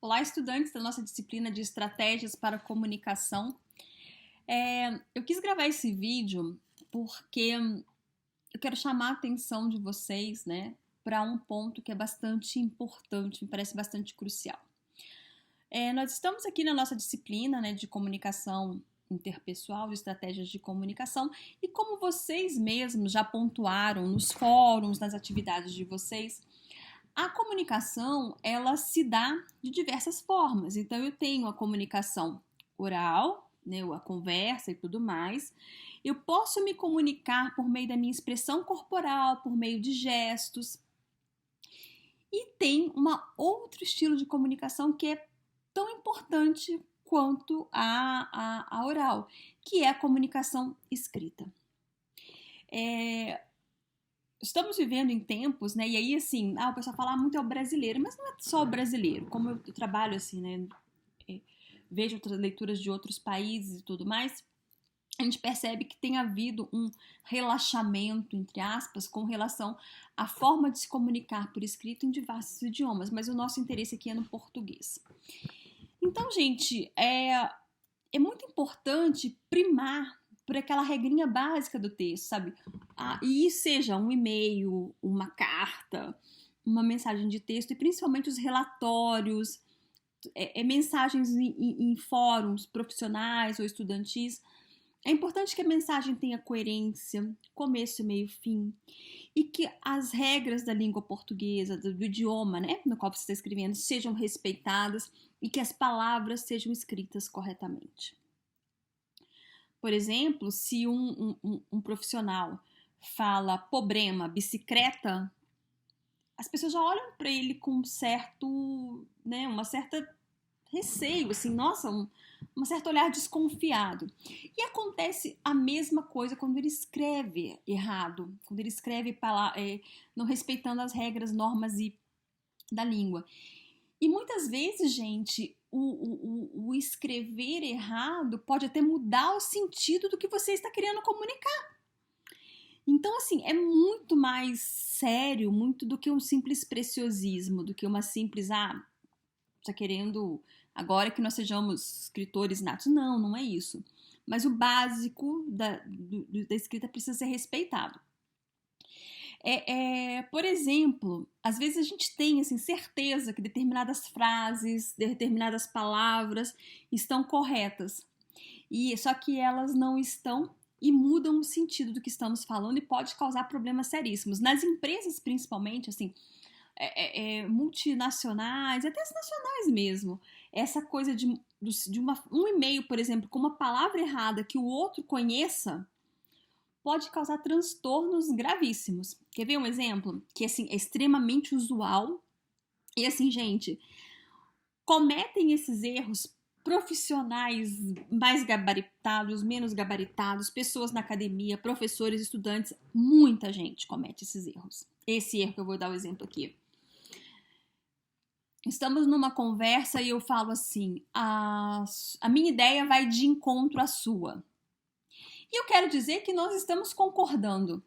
Olá, estudantes da nossa disciplina de Estratégias para a Comunicação. Eu quis gravar esse vídeo porque eu quero chamar a atenção de vocês, né, para um ponto que é bastante importante, me parece bastante crucial. Nós estamos aqui na nossa disciplina, né, de comunicação interpessoal, de estratégias de comunicação, e como vocês mesmos já pontuaram nos fóruns, nas atividades de vocês, a comunicação, ela se dá de diversas formas. Então, eu tenho a comunicação oral, né, a conversa e tudo mais. Eu posso me comunicar por meio da minha expressão corporal, por meio de gestos. E tem um outro estilo de comunicação que é tão importante quanto a oral, que é a comunicação escrita. Estamos vivendo em tempos, né? E aí, assim, o pessoal fala muito é o brasileiro, mas não é só o brasileiro. Como eu trabalho, assim, né? Vejo outras leituras de outros países e tudo mais, a gente percebe que tem havido um relaxamento, entre aspas, com relação à forma de se comunicar por escrito em diversos idiomas, mas o nosso interesse aqui é no português. Então, gente, é muito importante primar por aquela regrinha básica do texto, sabe? E seja um e-mail, uma carta, uma mensagem de texto, e principalmente os relatórios, mensagens em fóruns profissionais ou estudantis. É importante que a mensagem tenha coerência, começo, meio e fim, e que as regras da língua portuguesa, do idioma, né, no qual você está escrevendo, sejam respeitadas e que as palavras sejam escritas corretamente. Por exemplo, se um profissional fala problema, bicicleta, as pessoas já olham para ele com um certo, né, uma certa receio, assim, nossa, um certo olhar desconfiado. E acontece a mesma coisa quando ele escreve errado, quando ele escreve não respeitando as regras, normas da língua. E muitas vezes, gente, o escrever errado pode até mudar o sentido do que você está querendo comunicar. Então, assim, é muito mais sério, muito do que um simples preciosismo, do que uma simples, está querendo agora que nós sejamos escritores natos. Não, não é isso. Mas o básico da escrita precisa ser respeitado. Por exemplo, às vezes a gente tem assim, certeza que determinadas frases, determinadas palavras estão corretas. Só que elas não estão e mudam o sentido do que estamos falando e pode causar problemas seríssimos. Nas empresas, principalmente, assim, multinacionais, até as nacionais mesmo, essa coisa de um e-mail, por exemplo, com uma palavra errada que o outro conheça, pode causar transtornos gravíssimos. Quer ver um exemplo? Que, assim, é extremamente usual. E, assim, gente, cometem esses erros profissionais mais gabaritados, menos gabaritados, pessoas na academia, professores, estudantes, muita gente comete esses erros. Esse erro que eu vou dar o exemplo aqui. Estamos numa conversa e eu falo assim, a minha ideia vai de encontro à sua. E eu quero dizer que nós estamos concordando.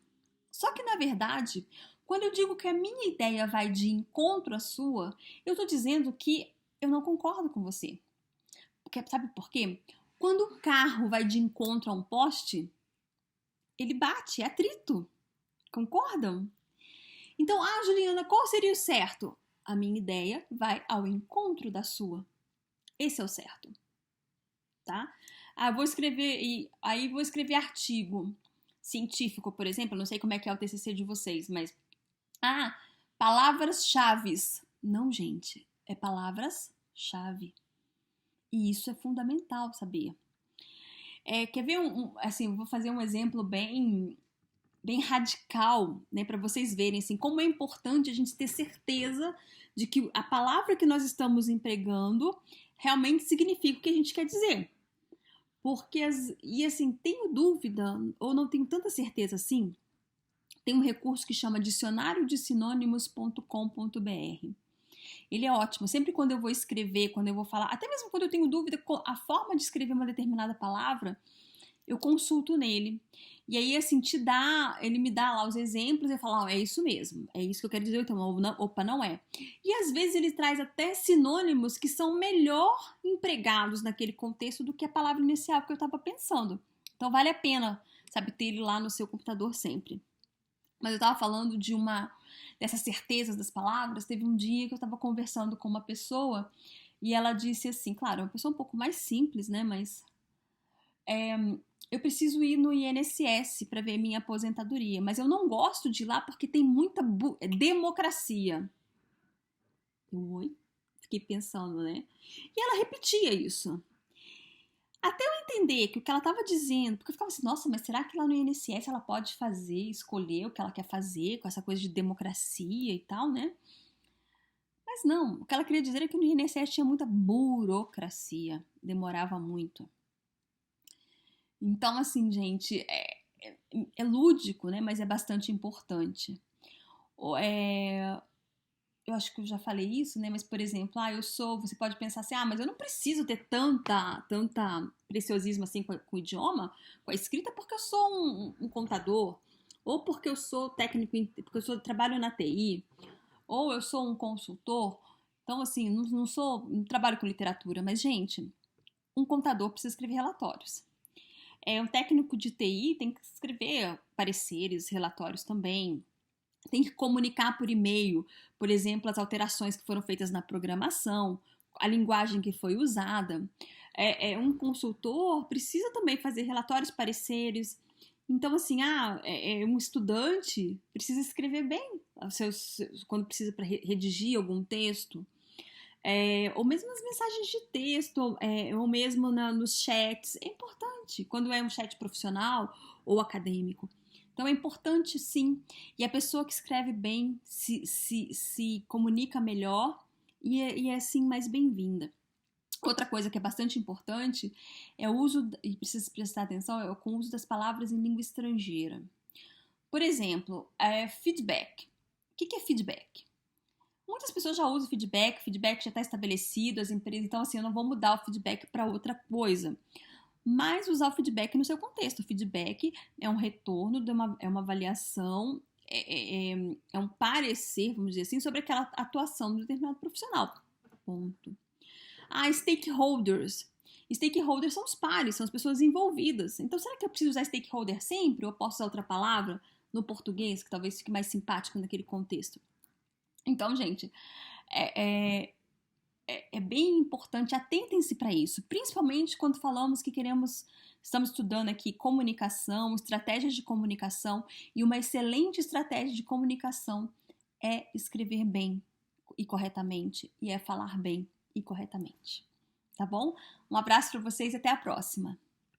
Só que, na verdade, quando eu digo que a minha ideia vai de encontro à sua, eu estou dizendo que eu não concordo com você. Porque, sabe por quê? Quando um carro vai de encontro a um poste, ele bate, é atrito. Concordam? Então, Juliana, qual seria o certo? A minha ideia vai ao encontro da sua. Esse é o certo. Tá? Vou escrever artigo científico, por exemplo, não sei como é que é o TCC de vocês, mas palavras-chave. Não, gente, é palavras-chave. E isso é fundamental saber. Quer ver assim, vou fazer um exemplo bem radical, né, para vocês verem assim, como é importante a gente ter certeza de que a palavra que nós estamos empregando realmente significa o que a gente quer dizer. Porque, assim, tenho dúvida, ou não tenho tanta certeza assim, tem um recurso que chama dicionariodesinônimos.com.br. Ele é ótimo. Sempre quando eu vou escrever, quando eu vou falar, até mesmo quando eu tenho dúvida com a forma de escrever uma determinada palavra, eu consulto nele. E aí, assim, ele me dá lá os exemplos e eu falo, é isso mesmo, é isso que eu quero dizer, então, opa, não é. E às vezes ele traz até sinônimos que são melhor empregados naquele contexto do que a palavra inicial que eu estava pensando. Então vale a pena, sabe, ter ele lá no seu computador sempre. Mas eu estava falando dessas certezas das palavras. Teve um dia que eu estava conversando com uma pessoa e ela disse assim, claro, uma pessoa um pouco mais simples, né, mas eu preciso ir no INSS para ver minha aposentadoria, mas eu não gosto de ir lá porque tem muita democracia. Oi? Fiquei pensando, né? E ela repetia isso. Até eu entender que o que ela estava dizendo, porque eu ficava assim, nossa, mas será que lá no INSS ela pode fazer, escolher o que ela quer fazer com essa coisa de democracia e tal, né? Mas não, o que ela queria dizer é que no INSS tinha muita burocracia, demorava muito. Então, assim, gente, é lúdico, né? Mas é bastante importante. Eu acho que eu já falei isso, né? Mas, por exemplo, você pode pensar assim, mas eu não preciso ter tanta preciosismo assim com o idioma, com a escrita, porque eu sou um contador, ou porque eu sou técnico, porque trabalho na TI, ou eu sou um consultor. Então, assim, não trabalho com literatura, mas, gente, um contador precisa escrever relatórios. Um técnico de TI tem que escrever pareceres, relatórios também. Tem que comunicar por e-mail, por exemplo, as alterações que foram feitas na programação, a linguagem que foi usada. Um consultor precisa também fazer relatórios, pareceres. Então, assim, um estudante precisa escrever bem quando precisa para redigir algum texto. Ou mesmo nas mensagens de texto, ou mesmo nos chats. É importante quando é um chat profissional ou acadêmico. Então é importante, sim. E a pessoa que escreve bem se comunica melhor e é assim mais bem-vinda. Outra coisa que é bastante importante é o uso, e precisa prestar atenção, é com o uso das palavras em língua estrangeira. Por exemplo, feedback. O que é feedback? Muitas pessoas já usam feedback já está estabelecido, as empresas, então assim, eu não vou mudar o feedback para outra coisa. Mas usar o feedback no seu contexto. O feedback é um retorno, é uma avaliação, é um parecer, vamos dizer assim, sobre aquela atuação de determinado profissional. Ponto. Stakeholders. Stakeholders são os pares, são as pessoas envolvidas. Então, será que eu preciso usar stakeholder sempre? Ou eu posso usar outra palavra no português, que talvez fique mais simpático naquele contexto? Então, gente, é bem importante, atentem-se para isso, principalmente quando falamos que estamos estudando aqui comunicação, estratégias de comunicação, e uma excelente estratégia de comunicação é escrever bem e corretamente, e é falar bem e corretamente. Tá bom? Um abraço para vocês e até a próxima!